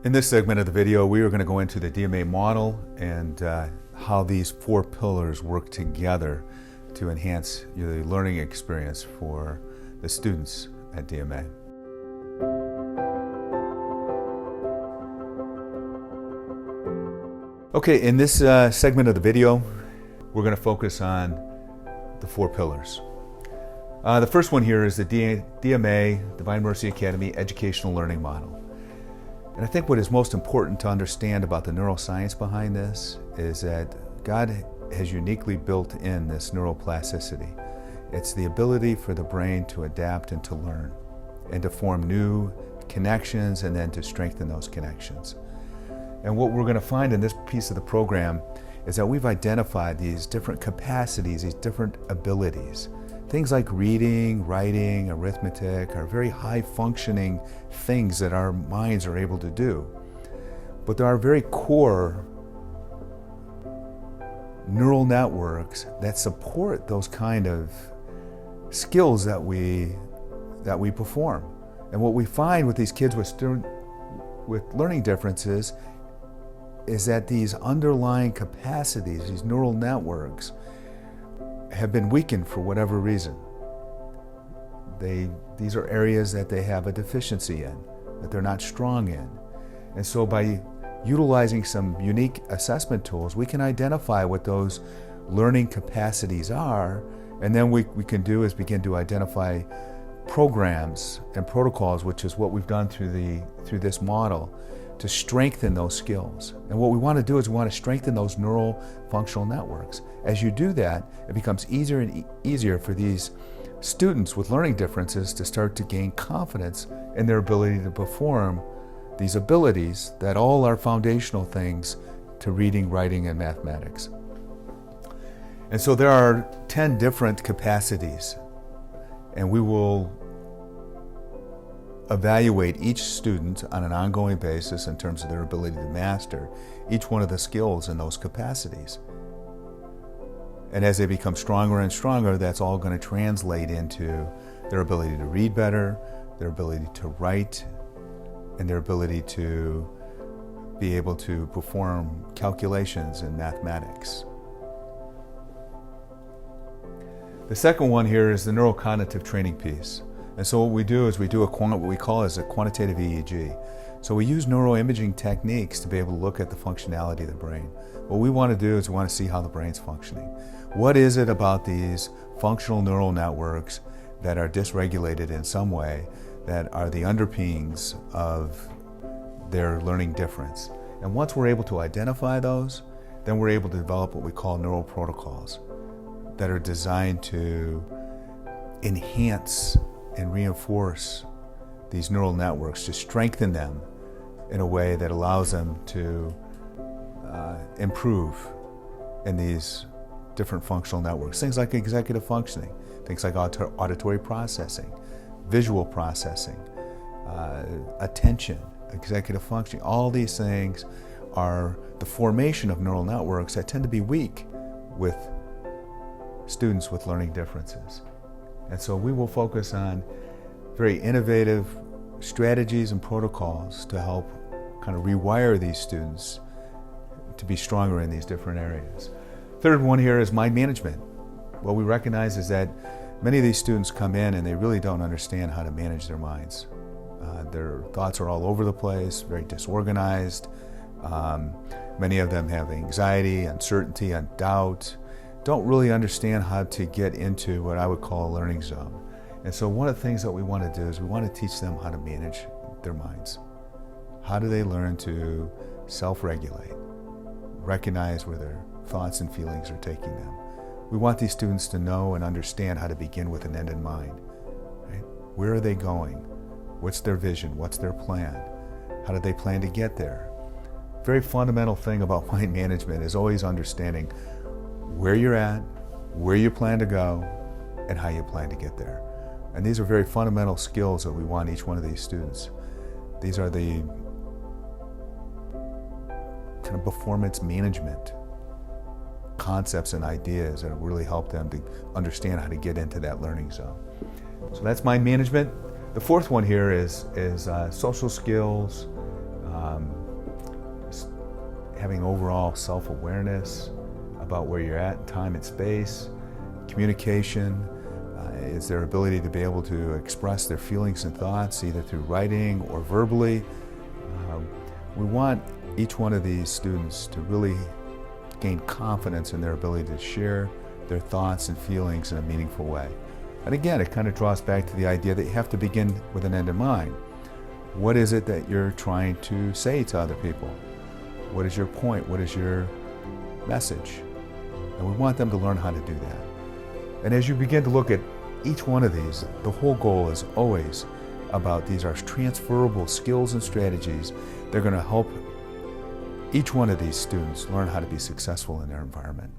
In this segment of the video, we are going to go into the DMA model and how these four pillars work together to enhance the learning experience for the students at DMA. Okay, in this segment of the video, we're going to focus on the four pillars. The first one here is the DMA, Divine Mercy Academy Educational Learning Model. And I think what is most important to understand about the neuroscience behind this is that God has uniquely built in this neuroplasticity. It's the ability for the brain to adapt and to learn and to form new connections and then to strengthen those connections. And what we're going to find in this piece of the program is that we've identified these different capacities, these different abilities. Things like reading, writing, arithmetic are very high functioning things that our minds are able to do. But there are very core neural networks that support those kind of skills that we perform. And what we find with these kids with learning differences is that these underlying capacities, these neural networks, have been weakened for whatever reason. These are areas that they have a deficiency in, that they're not strong in. And so by utilizing some unique assessment tools, we can identify what those learning capacities are, and then we can do is begin to identify programs and protocols, which is what we've done through this model, to strengthen those skills. And what we want to do is we want to strengthen those neural functional networks. As you do that, it becomes easier and easier for these students with learning differences to start to gain confidence in their ability to perform these abilities that all are foundational things to reading, writing, and mathematics. And so there are 10 different capacities, and we will evaluate each student on an ongoing basis in terms of their ability to master each one of the skills in those capacities. And as they become stronger and stronger, that's all going to translate into their ability to read better, their ability to write, and their ability to be able to perform calculations in mathematics. The second one here is the neurocognitive training piece. And so what we do is we do what we call as a quantitative EEG. So we use neuro-imaging techniques to be able to look at the functionality of the brain. What we want to do is we want to see how the brain's functioning. What is it about these functional neural networks that are dysregulated in some way that are the underpinnings of their learning difference? And once we're able to identify those, then we're able to develop what we call neural protocols that are designed to enhance and reinforce these neural networks, to strengthen them in a way that allows them to improve in these different functional networks. Things like executive functioning, things like auditory processing, visual processing, attention, executive functioning. All these things are the formation of neural networks that tend to be weak with students with learning differences. And so we will focus on very innovative strategies and protocols to help kind of rewire these students to be stronger in these different areas. Third one here is mind management. What we recognize is that many of these students come in and they really don't understand how to manage their minds. Their thoughts are all over the place, very disorganized. Many of them have anxiety, uncertainty, and doubt. Don't really understand how to get into what I would call a learning zone. And so one of the things that we want to do is we want to teach them how to manage their minds. How do they learn to self-regulate, recognize where their thoughts and feelings are taking them? We want these students to know and understand how to begin with an end in mind. Right? Where are they going? What's their vision? What's their plan? How do they plan to get there? Very fundamental thing about mind management is always understanding where you're at, where you plan to go, and how you plan to get there. And these are very fundamental skills that we want each one of these students. These are the kind of performance management concepts and ideas that really help them to understand how to get into that learning zone. So that's mind management. The fourth one here is social skills, just having overall self-awareness about where you're at in time and space, communication, is their ability to be able to express their feelings and thoughts either through writing or verbally. We want each one of these students to really gain confidence in their ability to share their thoughts and feelings in a meaningful way. And again, it kind of draws back to the idea that you have to begin with an end in mind. What is it that you're trying to say to other people? What is your point? What is your message? And we want them to learn how to do that. And as you begin to look at each one of these, the whole goal is always about these are transferable skills and strategies. They're going to help each one of these students learn how to be successful in their environment.